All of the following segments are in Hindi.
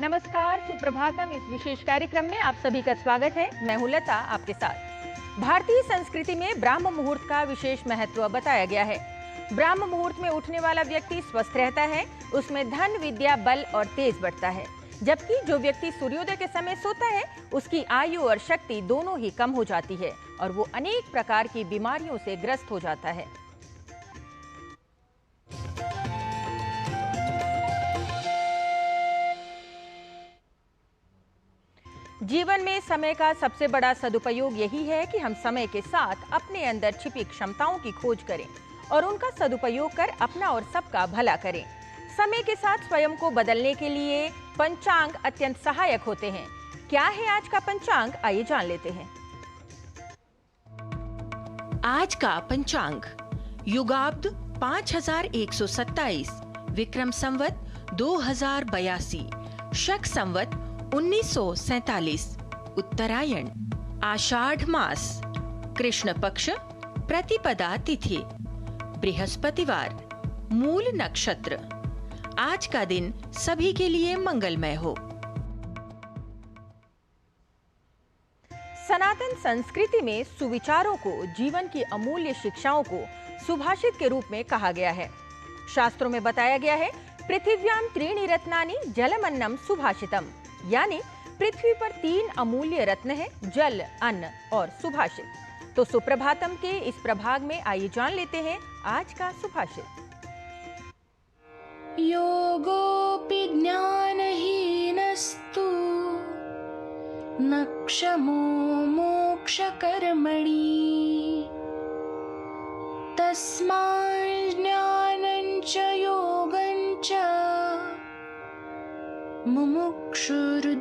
नमस्कार, सुप्रभातम। इस विशेष कार्यक्रम में आप सभी का स्वागत है। मैं हूं लता आपके साथ। भारतीय संस्कृति में ब्राह्म मुहूर्त का विशेष महत्व बताया गया है। ब्राह्म मुहूर्त में उठने वाला व्यक्ति स्वस्थ रहता है, उसमें धन, विद्या, बल और तेज बढ़ता है। जबकि जो व्यक्ति सूर्योदय के समय सोता है, उसकी आयु और शक्ति दोनों ही कम हो जाती है और वो अनेक प्रकार की बीमारियों से ग्रस्त हो जाता है। जीवन में समय का सबसे बड़ा सदुपयोग यही है कि हम समय के साथ अपने अंदर छिपी क्षमताओं की खोज करें और उनका सदुपयोग कर अपना और सबका भला करें। समय के साथ स्वयं को बदलने के लिए पंचांग अत्यंत सहायक होते हैं। क्या है आज का पंचांग, आइए जान लेते हैं। आज का पंचांग युगाब्द 5127, विक्रम संवत 2082, शक संवत 1947, उत्तरायण, आषाढ़ मास, कृष्ण पक्ष, प्रतिपदा तिथि, बृहस्पतिवार, मूल नक्षत्र। आज का दिन सभी के लिए मंगलमय हो। सनातन संस्कृति में सुविचारों को, जीवन की अमूल्य शिक्षाओं को सुभाषित के रूप में कहा गया है। शास्त्रों में बताया गया है, पृथिव्याम त्रीणि रत्नानि जलमन्नम सुभाषितम, यानी पृथ्वी पर 3 अमूल्य रत्न हैं, जल, अन्न और सुभाषित। तो सुप्रभातम के इस प्रभाग में आइए जान लेते हैं आज का सुभाषित। योगोऽपि ज्ञानहीनस्तु न क्षमो मोक्षकर्मणि तस्मात् ज्ञानं च योगं च मुमुक्षुर्दृढ़मभ्यसेत्।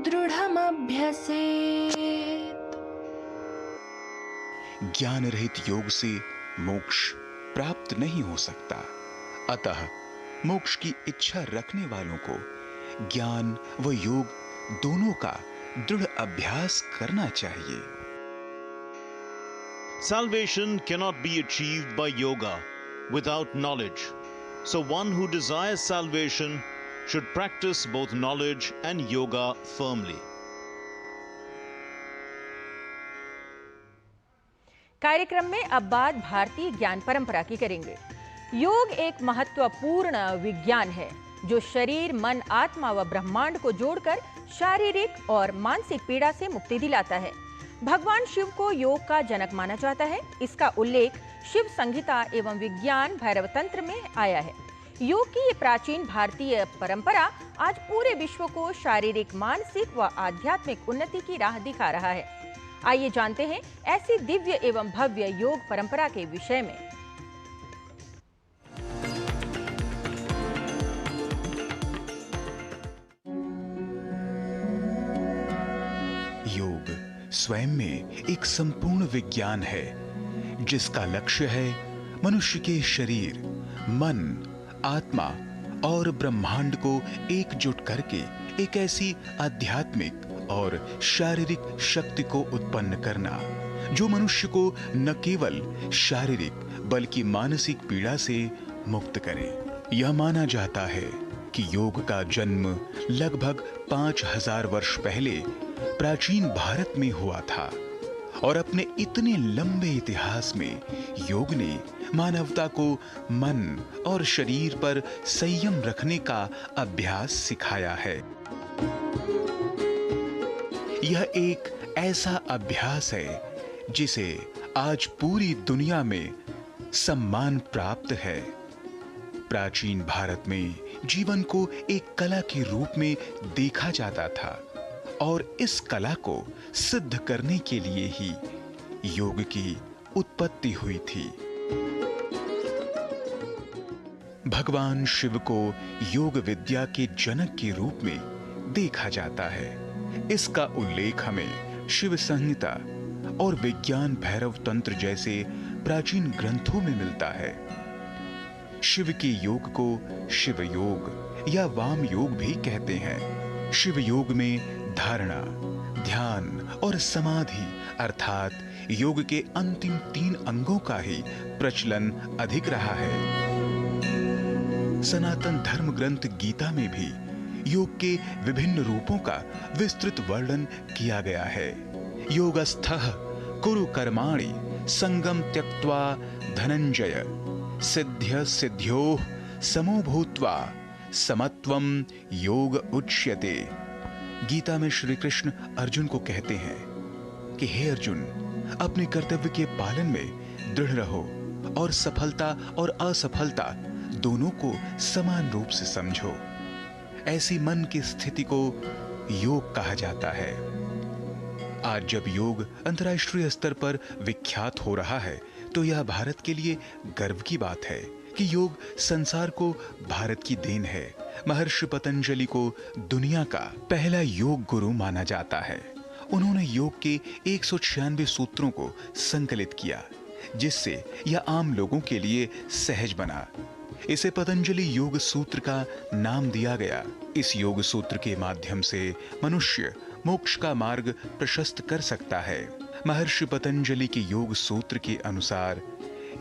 ज्ञान रहित योग से मोक्ष प्राप्त नहीं हो सकता, अतः मोक्ष की इच्छा रखने वालों को ज्ञान व योग दोनों का दृढ़ अभ्यास करना चाहिए। Salvation cannot be achieved by yoga without knowledge. So one who desires salvation should practice both knowledge and yoga firmly. कार्यक्रम में अब बात भारतीय ज्ञान परंपरा की करेंगे। योग एक महत्वपूर्ण विज्ञान है जो शरीर, मन, आत्मा व ब्रह्मांड को जोड़कर शारीरिक और मानसिक पीड़ा से मुक्ति दिलाता है। भगवान शिव को योग का जनक माना जाता है। इसका उल्लेख शिव संहिता एवं विज्ञान भैरव तंत्र में आया है। योग की ये प्राचीन भारतीय परंपरा आज पूरे विश्व को शारीरिक, मानसिक व आध्यात्मिक उन्नति की राह दिखा रहा है। आइए जानते हैं ऐसी दिव्य एवं भव्य योग परंपरा के विषय में। योग स्वयं में एक संपूर्ण विज्ञान है जिसका लक्ष्य है मनुष्य के शरीर, मन, आत्मा और ब्रह्मांड को एकजुट करके एक ऐसी आध्यात्मिक और शारीरिक शक्ति को उत्पन्न करना जो मनुष्य को न केवल शारीरिक बल्कि मानसिक पीड़ा से मुक्त करे। यह माना जाता है कि योग का जन्म लगभग 5000 वर्ष पहले प्राचीन भारत में हुआ था और अपने इतने लंबे इतिहास में योग ने मानवता को मन और शरीर पर संयम रखने का अभ्यास सिखाया है। यह एक ऐसा अभ्यास है जिसे आज पूरी दुनिया में सम्मान प्राप्त है। प्राचीन भारत में जीवन को एक कला के रूप में देखा जाता था और इस कला को सिद्ध करने के लिए ही योग की उत्पत्ति हुई थी। भगवान शिव को योग विद्या के जनक के रूप में देखा जाता है। इसका उल्लेख हमें शिव संहिता और विज्ञान भैरव तंत्र जैसे प्राचीन ग्रंथों में मिलता है। शिव के योग को शिव योग या वाम योग भी कहते हैं। शिव योग में धारणा, ध्यान और समाधि अर्थात योग के अंतिम 3 अंगों का ही प्रचलन अधिक रहा है। सनातन धर्म ग्रंथ गीता में भी योग के विभिन्न रूपों का विस्तृत वर्णन किया गया है। योगस्थः कुरु कर्माणि संगम त्यक्त्वा धनंजय सिद्ध्य सिद्ध्योः समो भूत्वा समत्वम योग उच्यते। गीता में श्री कृष्ण अर्जुन को कहते हैं कि हे अर्जुन, अपने कर्तव्य के पालन में दृढ़ रहो और सफलता और असफलता दोनों को समान रूप से समझो। ऐसी मन की स्थिति को योग कहा जाता है। आज जब योग अंतर्राष्ट्रीय स्तर पर विख्यात हो रहा है तो यह भारत के लिए गर्व की बात है कि योग संसार को भारत की देन है। महर्षि पतंजलि को दुनिया का पहला योग गुरु माना जाता है। उन्होंने योग के 196 सूत्रों को संकलित किया, जिससे यह आम लोगों के लिए सहज बना। इसे पतंजलि योग सूत्र का नाम दिया गया। इस योग सूत्र के माध्यम से मनुष्य मोक्ष का मार्ग प्रशस्त कर सकता है। महर्षि पतंजलि के योग सूत्र के अनुसार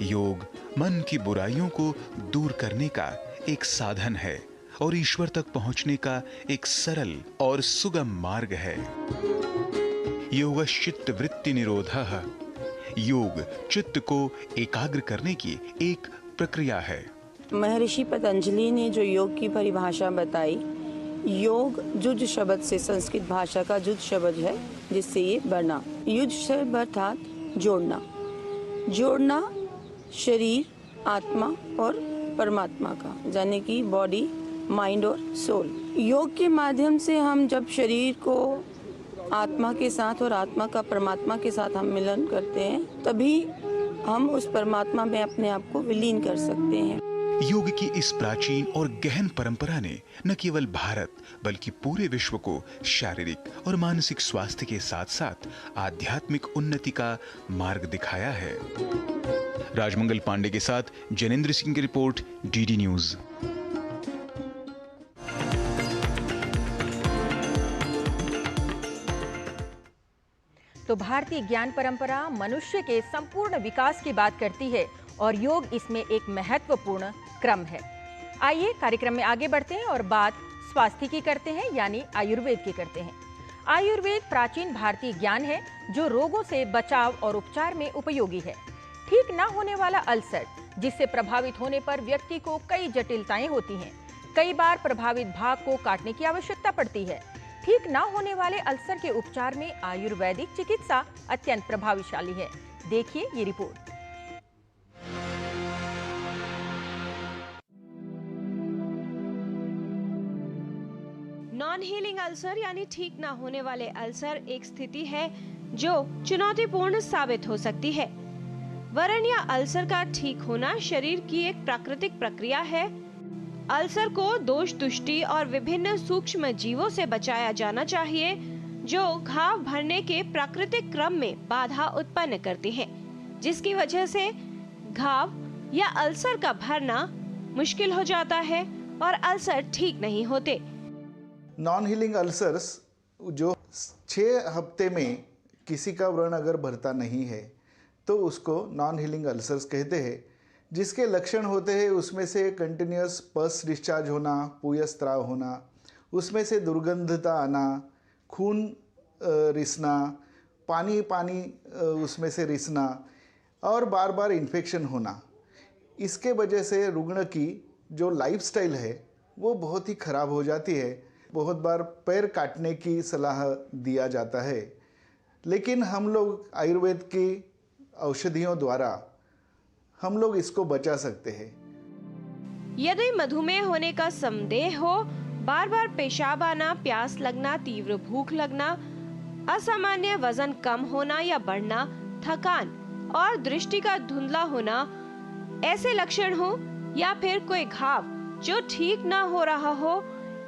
योग मन की बुराइयों को दूर करने का एक साधन है और ईश्वर तक पहुंचने का एक सरल और सुगम मार्ग है। योगश्चित्त वृत्ति निरोधः, योग चित्त को एकाग्र करने की एक प्रक्रिया है। महर्षि पतंजलि ने जो योग की परिभाषा बताई, योग जुज शब्द से, संस्कृत भाषा का जुज शब्द है जिससे ये बना। युज शब्द अर्थात जोड़ना, जोड़ना शरीर, आत्मा और परमात्मा का, यानी कि बॉडी, माइंड और सोल। योग के माध्यम से हम जब शरीर को आत्मा के साथ और आत्मा का परमात्मा के साथ हम मिलन करते हैं, तभी हम उस परमात्मा में अपने आप को विलीन कर सकते हैं। योग की इस प्राचीन और गहन परंपरा ने न केवल भारत बल्कि पूरे विश्व को शारीरिक और मानसिक स्वास्थ्य के साथ साथ आध्यात्मिक उन्नति का मार्ग दिखाया है। राजमंगल पांडे के साथ जनेंद्र सिंह की रिपोर्ट, डीडी न्यूज। तो भारतीय ज्ञान परंपरा मनुष्य के संपूर्ण विकास की बात करती है और योग इसमें एक महत्वपूर्ण क्रम है। आइए कार्यक्रम में आगे बढ़ते हैं और बात स्वास्थ्य की करते हैं, यानी आयुर्वेद की करते हैं। आयुर्वेद प्राचीन भारतीय ज्ञान है जो रोगों से बचाव और उपचार में उपयोगी है। ठीक न होने वाला अल्सर, जिससे प्रभावित होने पर व्यक्ति को कई जटिलताएं होती हैं। कई बार प्रभावित भाग को काटने की आवश्यकता पड़ती है। ठीक न होने वाले अल्सर के उपचार में आयुर्वेदिक चिकित्सा अत्यंत प्रभावशाली है। देखिए ये रिपोर्ट। नॉन हीलिंग अल्सर यानी ठीक ना होने वाले अल्सर एक स्थिति है जो चुनौतीपूर्ण साबित हो सकती है। वरन या अल्सर का ठीक होना शरीर की एक प्राकृतिक प्रक्रिया है। अल्सर को दोष, तुष्टि और विभिन्न सूक्ष्म जीवों से बचाया जाना चाहिए जो घाव भरने के प्राकृतिक क्रम में बाधा उत्पन्न करते हैं, जिसकी वजह से घाव या अल्सर का भरना मुश्किल हो जाता है और अल्सर ठीक नहीं होते। नॉन हीलिंग अल्सर्स जो 6 हफ्ते में किसी का व्रण अगर भरता नहीं है तो उसको नॉन हीलिंग अल्सर्स कहते हैं। जिसके लक्षण होते हैं उसमें से कंटिन्यूस पस डिस्चार्ज होना, पूयस्त्राव होना, उसमें से दुर्गंधता आना, खून रिसना, पानी उसमें से रिसना और बार बार इन्फेक्शन होना। इसके वजह से रुग्ण की जो लाइफस्टाइल है वो बहुत ही ख़राब हो जाती है। बहुत बार पैर काटने की सलाह दिया जाता है, लेकिन हम लोग आयुर्वेद की औषधियों द्वारा हम लोग इसको बचा सकते हैं। यदि मधुमेह होने का संदेह हो, बार बार पेशाब आना, प्यास लगना, तीव्र भूख लगना, असामान्य वजन कम होना या बढ़ना, थकान और दृष्टि का धुंधला होना, ऐसे लक्षण हो या फिर कोई घाव जो ठीक ना हो रहा हो,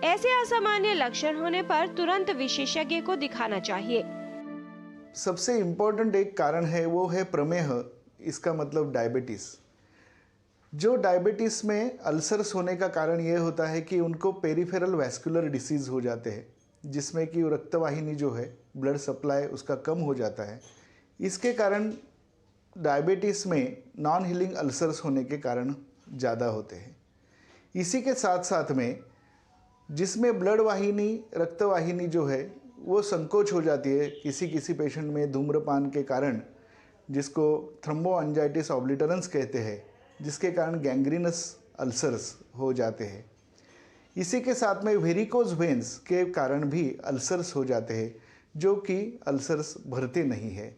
ऐसे असामान्य लक्षण होने पर तुरंत विशेषज्ञ को दिखाना चाहिए। सबसे इम्पोर्टेंट एक कारण है वो है प्रमेह, इसका मतलब डायबिटीज़। जो डायबिटीज़ में अल्सर्स होने का कारण ये होता है कि उनको पेरिफेरल वैस्कुलर डिसीज़ हो जाते हैं, जिसमें कि रक्तवाहिनी जो है, ब्लड सप्लाई उसका कम हो जाता है। इसके कारण डायबिटीज़ में नॉन हीलिंग अल्सर्स होने के कारण ज़्यादा होते हैं। इसी के साथ साथ में जिसमें ब्लड वाहिनी, रक्तवाहिनी जो है वो संकोच हो जाती है किसी किसी पेशेंट में धूम्रपान के कारण, जिसको थ्रोम्बोएंजाइटिस ऑब्लिटरेंस कहते हैं, जिसके कारण गैंग्रीनस अल्सर्स हो जाते हैं। इसी के साथ में वेरिकोज वेन्स के कारण भी अल्सर्स हो जाते हैं, जो कि अल्सर्स भरते नहीं है।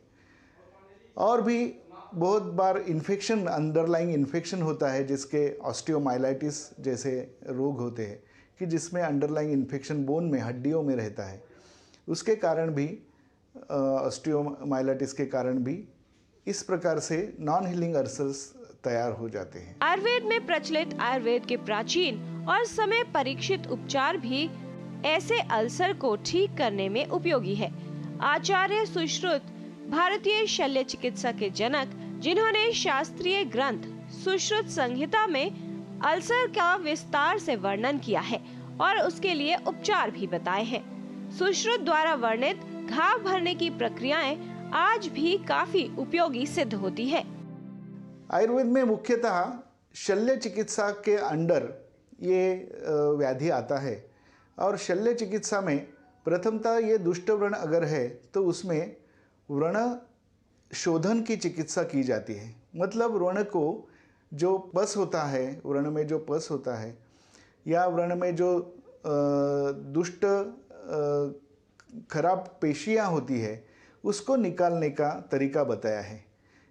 और भी बहुत बार इन्फेक्शन, अंडरलाइंग इन्फेक्शन होता है, जिसके ऑस्टियोमाइलाइटिस जैसे रोग होते हैं कि जिसमें अंडरलाइंग इन्फेक्शन बोन में, हड्डियों में रहता है। उसके कारण भी, ऑस्टियोमाइलाइटिस के कारण भी इस प्रकार से नॉन हीलिंग अल्सर्स तैयार हो जाते हैं। आयुर्वेद में प्रचलित आयुर्वेद के प्राचीन और समय परीक्षित उपचार भी ऐसे अल्सर को ठीक करने में उपयोगी है। आचार्य सुश्रुत भारतीय शल्य चिकित्सा के जनक, जिन्होंने शास्त्रीय ग्रंथ सुश्रुत संहिता में अल्सर का विस्तार से वर्णन किया है और उसके लिए उपचार भी बताए हैं। सुश्रुत द्वारा वर्णित घाव भरने की प्रक्रियाएं आज भी काफी उपयोगी सिद्ध होती है। आयुर्वेद में मुख्यतः शल्य चिकित्सा के अंडर ये व्याधि आता है, और शल्य चिकित्सा में प्रथमतः ये दुष्ट व्रण अगर है तो उसमें व्रण शोधन की चिकित्सा की जाती है। मतलब व्रण को जो पस होता है, व्रण में जो पस होता है या व्रण में जो दुष्ट खराब पेशियां होती है, उसको निकालने का तरीका बताया है।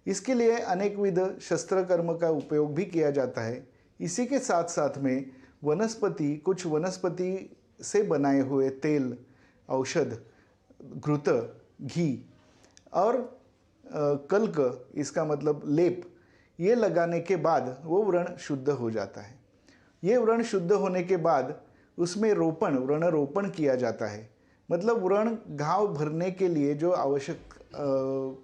इसके लिए अनेकविध शस्त्र कर्म का उपयोग भी किया जाता है। इसी के साथ साथ में वनस्पति, कुछ वनस्पति से बनाए हुए तेल, औषध, घृत, घी और कल्क, इसका मतलब लेप, ये लगाने के बाद वो व्रण शुद्ध हो जाता है। ये व्रण शुद्ध होने के बाद उसमें रोपण, व्रण रोपण किया जाता है। मतलब व्रण घाव भरने के लिए जो आवश्यक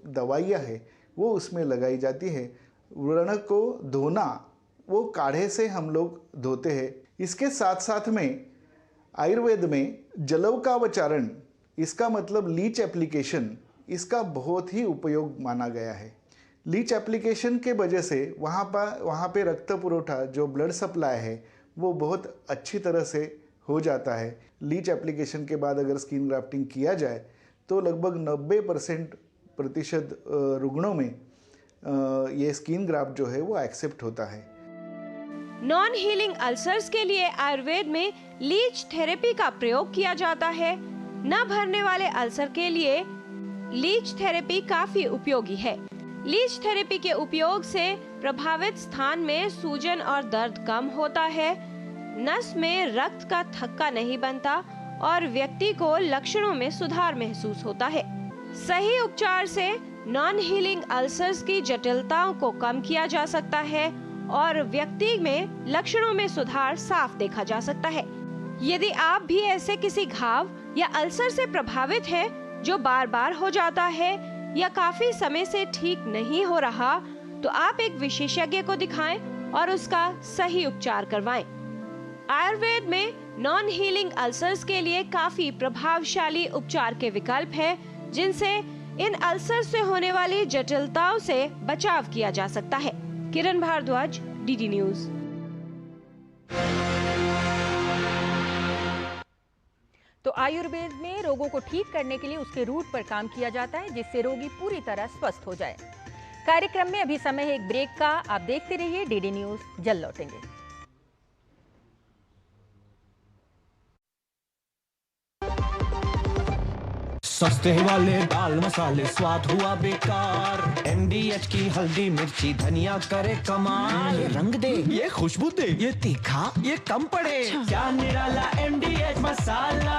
दवाइयाँ है वो उसमें लगाई जाती है। व्रण को धोना, वो काढ़े से हम लोग धोते हैं। इसके साथ साथ में आयुर्वेद में जलौकावचारण, इसका मतलब लीच एप्लीकेशन, इसका बहुत ही उपयोग माना गया है। लीच एप्लीकेशन के वजह से वहाँ पे रक्त पुरोठा, जो ब्लड सप्लाई है, वो बहुत अच्छी तरह से हो जाता है। लीच एप्लीकेशन के बाद अगर स्किन ग्राफ्टिंग किया जाए तो लगभग 90% रुग्णों में ये स्किन ग्राफ्ट जो है वो एक्सेप्ट होता है। नॉन हीलिंग अल्सर्स के लिए आयुर्वेद में लीच थेरेपी का प्रयोग किया जाता है। न भरने वाले अल्सर के लिए लीच थेरेपी काफी उपयोगी है। लीच थेरेपी के उपयोग से प्रभावित स्थान में सूजन और दर्द कम होता है, नस में रक्त का थक्का नहीं बनता और व्यक्ति को लक्षणों में सुधार महसूस होता है। सही उपचार से नॉन हीलिंग अल्सर्स की जटिलताओं को कम किया जा सकता है और व्यक्ति में लक्षणों में सुधार साफ देखा जा सकता है। यदि आप भी ऐसे किसी घाव या अल्सर से प्रभावित हैं जो बार बार हो जाता है या काफी समय से ठीक नहीं हो रहा, तो आप एक विशेषज्ञ को दिखाएं और उसका सही उपचार करवाएं। आयुर्वेद में नॉन हीलिंग अल्सर्स के लिए काफी प्रभावशाली उपचार के विकल्प हैं, जिनसे इन अल्सर से होने वाली जटिलताओं से बचाव किया जा सकता है। किरण भारद्वाज, डीडी न्यूज। तो आयुर्वेद में रोगों को ठीक करने के लिए उसके रूट पर काम किया जाता है, जिससे रोगी पूरी तरह स्वस्थ हो जाए। कार्यक्रम में अभी समय है एक ब्रेक का। आप देखते रहिए डीडी न्यूज, जल्द लौटेंगे। सस्ते वाले दाल मसाले स्वाद हुआ बेकार। MDH की हल्दी मिर्ची धनिया करे कमाल। ये रंग दे, ये खुशबू दे, ये तीखा, ये कम पड़े। क्या निराला MDH मसाला।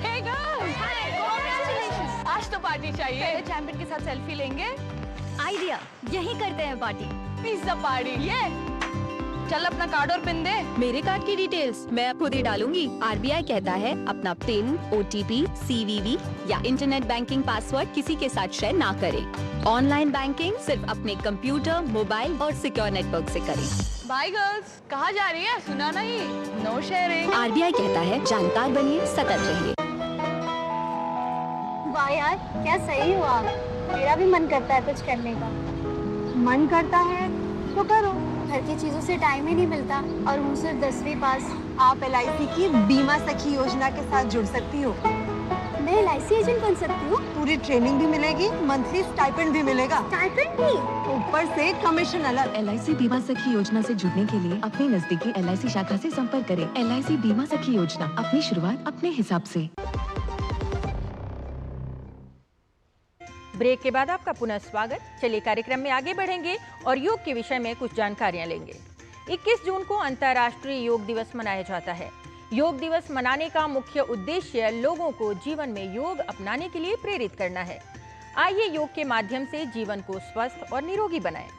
Hey girls! Hi! Congratulations! आज तो पार्टी चाहिए। चैंपियन के साथ सेल्फी लेंगे। आइडिया, यही करते हैं पार्टी। Pizza party. ये चल अपना कार्ड और पिन दे। मेरे कार्ड की डिटेल्स मैं खुद ही डालूंगी। RBI कहता है अपना पिन, OTP, CVV या इंटरनेट बैंकिंग पासवर्ड किसी के साथ शेयर ना करें। ऑनलाइन बैंकिंग सिर्फ अपने कंप्यूटर, मोबाइल और सिक्योर नेटवर्क से करें। बाय गर्ल्स, कहाँ जा रही है? सुना नहीं? No sharing. RBI कहता है जानकार बनिए, सतर्क रहिए। वाह यार, क्या सही हुआ। मेरा भी मन करता है कुछ करने का। मन करता है तो करो, घर की चीजों से टाइम ही नहीं मिलता और हूँ सिर्फ 10वीं पास। आप LIC की बीमा सखी योजना के साथ जुड़ सकती हो। मैं LIC एजेंट बन सकती हूँ? पूरी ट्रेनिंग भी मिलेगी, मंथली स्टाइपेंड भी मिलेगा। स्टाइपेंड भी? ऊपर से कमीशन अलग। LIC बीमा सखी योजना से जुड़ने के लिए अपनी नजदीकी LIC शाखा से संपर्क करें। LIC बीमा सखी योजना, अपनी शुरुआत अपने हिसाब से। ब्रेक के बाद आपका पुनः स्वागत। चलिए कार्यक्रम में आगे बढ़ेंगे और योग के विषय में कुछ जानकारियां लेंगे। 21 जून को अंतर्राष्ट्रीय योग दिवस मनाया जाता है। योग दिवस मनाने का मुख्य उद्देश्य लोगों को जीवन में योग अपनाने के लिए प्रेरित करना है। आइए योग के माध्यम से जीवन को स्वस्थ और निरोगी बनाएं।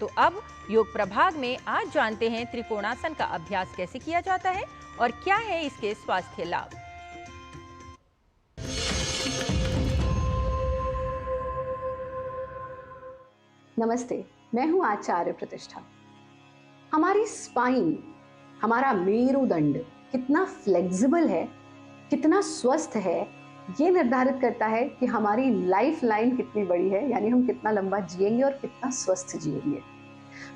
तो अब योग प्रभाग में आज जानते हैं त्रिकोणासन का अभ्यास कैसे किया जाता है और क्या है इसके स्वास्थ्य लाभ। नमस्ते, मैं हूं आचार्य प्रतिष्ठा। हमारी स्पाइन, हमारा मेरुदंड कितना फ्लेक्सिबल है, कितना स्वस्थ है, ये निर्धारित करता है कि हमारी लाइफ लाइन कितनी बड़ी है, यानी हम कितना लंबा जिएंगे और कितना स्वस्थ जिएंगे।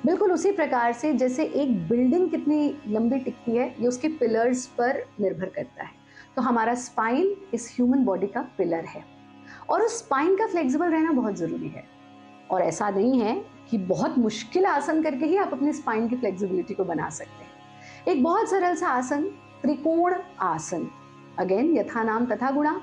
बिल्कुल उसी प्रकार से जैसे एक बिल्डिंग कितनी लंबी टिकती है, ये उसके पिलर्स पर निर्भर करता है। तो हमारा स्पाइन इस ह्यूमन बॉडी का पिलर है और उस स्पाइन का फ्लेक्सिबल रहना बहुत ज़रूरी है। और ऐसा नहीं है कि बहुत मुश्किल आसन करके ही आप अपनी स्पाइन की फ्लेक्सिबिलिटी को बना सकते हैं। एक बहुत सरल सा आसन, त्रिकोण आसन। अगेन यथा नाम तथा गुणा,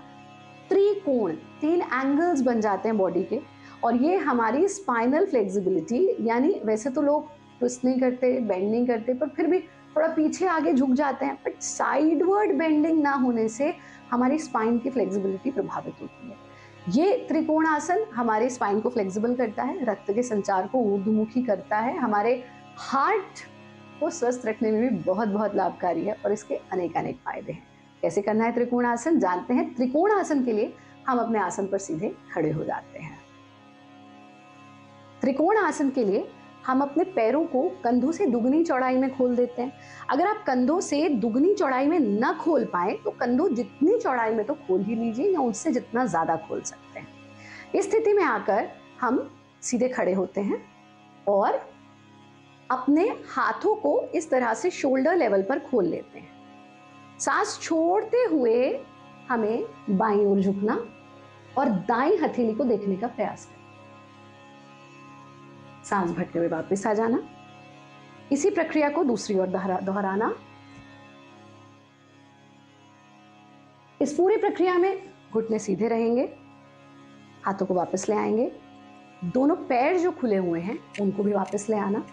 त्रिकोण, 3 एंगल्स बन जाते हैं बॉडी के और ये हमारी स्पाइनल फ्लेक्सिबिलिटी, यानी वैसे तो लोग ट्विस्ट नहीं करते, बेंड नहीं करते, पर फिर भी थोड़ा पीछे आगे झुक जाते हैं, बट साइडवर्ड बेंडिंग ना होने से हमारी स्पाइन की फ्लेक्सिबिलिटी प्रभावित होती है। ये त्रिकोण आसन हमारे स्पाइन को फ्लेक्सिबल करता है, रक्त के संचार को ऊर्ध्वमुखी करता है, हमारे हार्ट को स्वस्थ रखने में भी बहुत बहुत लाभकारी है और इसके अनेक अनेक फायदे हैं। कैसे करना है त्रिकोण आसन जानते हैं। त्रिकोण आसन के लिए हम अपने आसन पर सीधे खड़े हो जाते हैं। त्रिकोण आसन के लिए हम अपने पैरों को कंधों से दुगनी चौड़ाई में खोल देते हैं। अगर आप कंधों से दुगनी चौड़ाई में न खोल पाए तो कंधों जितनी चौड़ाई में तो खोल ही लीजिए या उससे जितना ज़्यादा खोल सकते हैं। इस स्थिति में आकर हम सीधे खड़े होते हैं और अपने हाथों को इस तरह से शोल्डर लेवल पर खोल लेते हैं। सांस छोड़ते हुए हमें बाईं ओर झुकना और दाईं हथेली को देखने का प्रयास करें। सांस भरते हुए वापस आ जाना। इसी प्रक्रिया को दूसरी ओर दोहराना। इस पूरी प्रक्रिया में घुटने सीधे रहेंगे, हाथों को वापस ले आएंगे, दोनों पैर जो खुले हुए हैं उनको भी वापस ले आना,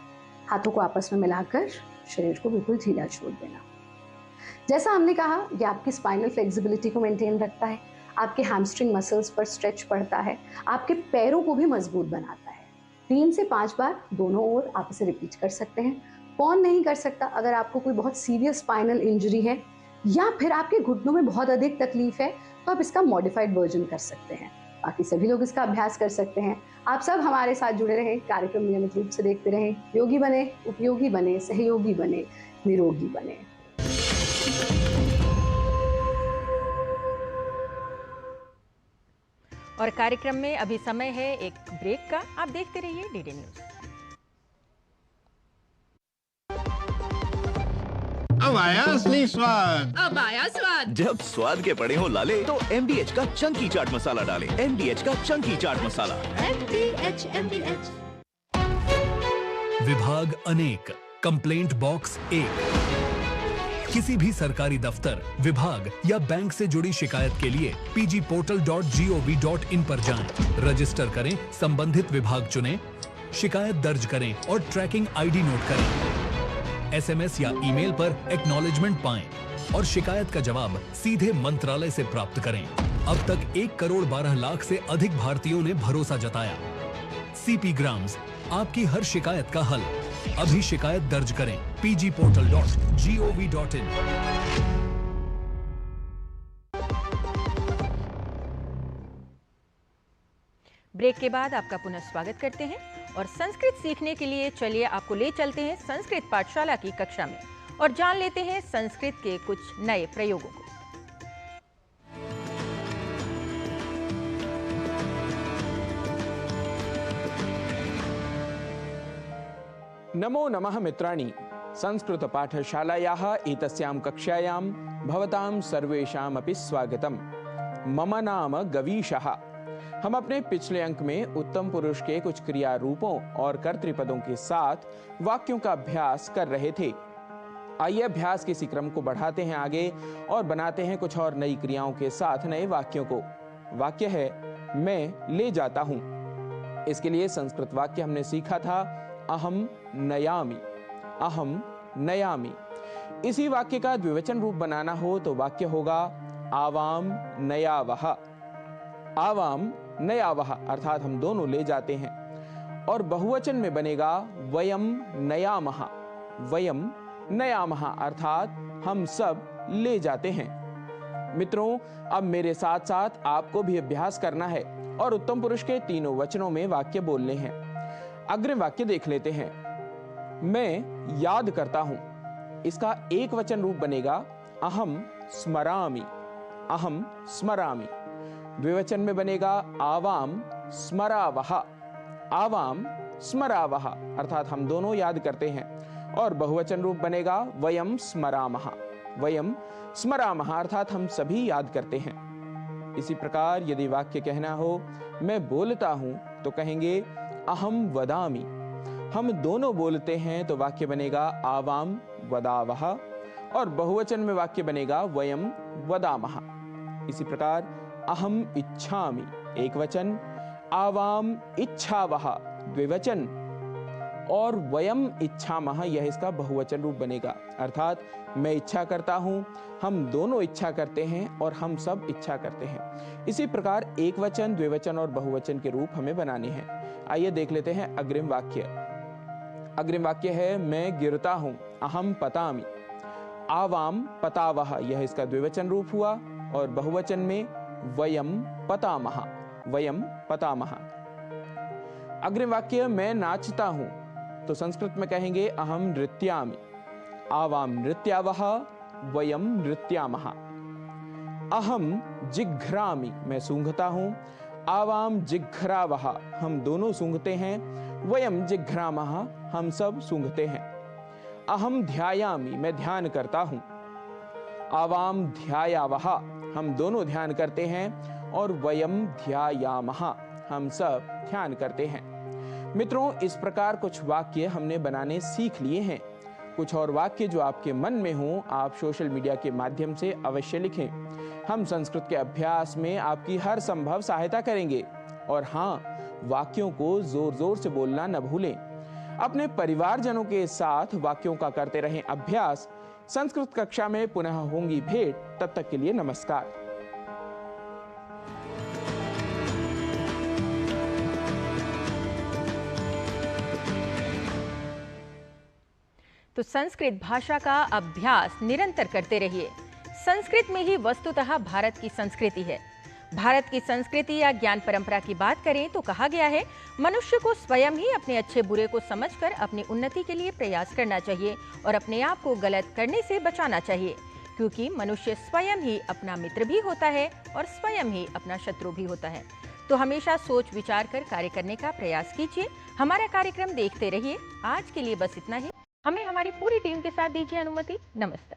हाथों को आपस में मिलाकर शरीर को बिल्कुल ढीला छोड़ देना। जैसा हमने कहा, यह आपकी स्पाइनल फ्लेक्सिबिलिटी को मेंटेन रखता है, आपके हैमस्ट्रिंग मसल्स पर स्ट्रेच पड़ता है, आपके पैरों को भी मजबूत बनाता है। 3 से 5 बार दोनों ओर आप इसे रिपीट कर सकते हैं। कौन नहीं कर सकता? अगर आपको कोई बहुत सीरियस स्पाइनल इंजरी है या फिर आपके घुटनों में बहुत अधिक तकलीफ है तो आप इसका मॉडिफाइड वर्जन कर सकते हैं। बाकी सभी लोग इसका अभ्यास कर सकते हैं। आप सब हमारे साथ जुड़े रहें, कार्यक्रम नियमित रूप से देखते रहें। योगी बने, उपयोगी बने, सहयोगी बने, निरोगी बने। और कार्यक्रम में अभी समय है एक ब्रेक का। आप देखते रहिए डीडी न्यूज। अब आया असली स्वाद। अब आया स्वाद। जब स्वाद के पड़े हो लाले तो MDH का चंकी चाट मसाला डालें। MDH का चंकी चाट मसाला। MDH। विभाग अनेक, कंप्लेंट बॉक्स 1। किसी भी सरकारी दफ्तर, विभाग या बैंक से जुड़ी शिकायत के लिए pgportal.gov.in पर जाएं, रजिस्टर करें, संबंधित विभाग चुनें, शिकायत दर्ज करें और ट्रैकिंग ID नोट करें। SMS या ईमेल पर एक्नॉलेजमेंट पाएं और शिकायत का जवाब सीधे मंत्रालय से प्राप्त करें। अब तक 1 करोड़ 12 लाख से अधिक भारतीयों ने भरोसा जताया। CP ग्राम्स, आपकी हर शिकायत का हल। अभी शिकायत दर्ज करें pgportal.gov.in। ब्रेक के बाद आपका पुनः स्वागत करते हैं और संस्कृत सीखने के लिए चलिए आपको ले चलते हैं संस्कृत पाठशाला की कक्षा में और जान लेते हैं संस्कृत के कुछ नए प्रयोगों को। नमो नमः मित्राणि। संस्कृतपाठशालायाः एतस्यां कक्षायां भवतां सर्वेषामपि स्वागतम्। मम नाम गवीशः। हम अपने पिछले अंक में उत्तम पुरुष के कुछ क्रिया रूपों और कर्तृपदों के साथ वाक्यों का अभ्यास कर रहे थे। आइए अभ्यास के इसी क्रम को बढ़ाते हैं आगे और बनाते हैं कुछ और नई क्रियाओं के साथ नए वाक्यों को। वाक्य है मैं ले जाता हूं। इसके लिए संस्कृत वाक्य हमने सीखा था अहम नयामि। अहम नयामि। इसी वाक्य का द्विवचन रूप बनाना हो तो वाक्य होगा आवाम नयावह। आवाम नयावह अर्थात हम दोनों ले जाते हैं। और बहुवचन में बनेगा वयम नयामः। वयम नयामः अर्थात हम सब ले जाते हैं। मित्रों, अब मेरे साथ साथ आपको भी अभ्यास करना है और उत्तम पुरुष के तीनों वचनों में वाक्य बोलने हैं। अग्रिम वाक्य देख लेते हैं। मैं याद करता हूं। इसका एक वचन रूप बनेगा अहम स्मरामि। अहम स्मरामि। द्विवचन में बनेगा आवाम स्मरावह। आवाम स्मरावह अर्थात हम दोनों याद करते हैं। और बहुवचन रूप बनेगा वयम स्मरामः। वयम स्मरामः अर्थात हम सभी याद करते हैं। इसी प्रकार यदि वाक्य कहना हो मैं बोलता हूं तो कहेंगे अहम वदामि। हम दोनों बोलते हैं तो वाक्य बनेगा आवाम वदावह। और बहुवचन में वाक्य बनेगा वयम वदामः। इसी प्रकार अहम इच्छामि एक वचन, आवाम इच्छावह द्विवचन और वयम इच्छामः यह इसका बहुवचन रूप बनेगा। अर्थात मैं इच्छा करता हूं, हम दोनों इच्छा करते हैं और हम सब इच्छा करते हैं। इसी प्रकार एक वचन, द्विवचन और बहुवचन के रूप हमें बनाने हैं। आइए देख लेते हैं अग्रिम वाक्य। अग्रिम वाक्य है मैं गिरता हूं। अहम पतामि। आवाम पतावह यह इसका द्विवचन रूप हुआ। और बहुवचन में वयम पतामः। वयम पतामः। अग्रिम वाक्य मैं नाचता हूं तो संस्कृत में कहेंगे अहम नृत्यामि। आवाम नृत्यावह। वयम नृत्यामः। अहम जिघ्रामि मैं सूंघता हूं। आवाम जिघ्रावह हम दोनों सूंघते हैं। वयम जिघ्रामः हम सब सूंघते हैं। अहम ध्यायामि मैं ध्यान करता हूं। आवाम ध्यायावह हम दोनों ध्यान करते हैं। और वयम ध्यायामः हम सब ध्यान करते हैं। मित्रों, इस प्रकार कुछ वाक्य हमने बनाने सीख लिए हैं। कुछ और वाक्य जो आपके मन में हो आप सोशल मीडिया के माध्यम से अवश्य लिखें। हम संस्कृत के अभ्यास में आपकी हर संभव सहायता करेंगे। और हाँ, वाक्यों को जोर जोर से बोलना न भूलें। अपने परिवारजनों के साथ वाक्यों का करते रहें अभ्यास। संस्कृत कक्षा में पुनः होंगी भेंट। तब तक के लिए नमस्कार। तो संस्कृत भाषा का अभ्यास निरंतर करते रहिए। संस्कृत में ही वस्तुतः भारत की संस्कृति है। भारत की संस्कृति या ज्ञान परंपरा की बात करें तो कहा गया है मनुष्य को स्वयं ही अपने अच्छे बुरे को समझकर अपनी उन्नति के लिए प्रयास करना चाहिए और अपने आप को गलत करने से बचाना चाहिए, क्योंकि मनुष्य स्वयं ही अपना मित्र भी होता है और स्वयं ही अपना शत्रु भी होता है। तो हमेशा सोच विचार कर कार्य करने का प्रयास कीजिए। हमारा कार्यक्रम देखते रहिए। आज के लिए बस इतना ही। हमें हमारी पूरी टीम के साथ दीजिए अनुमति। नमस्ते।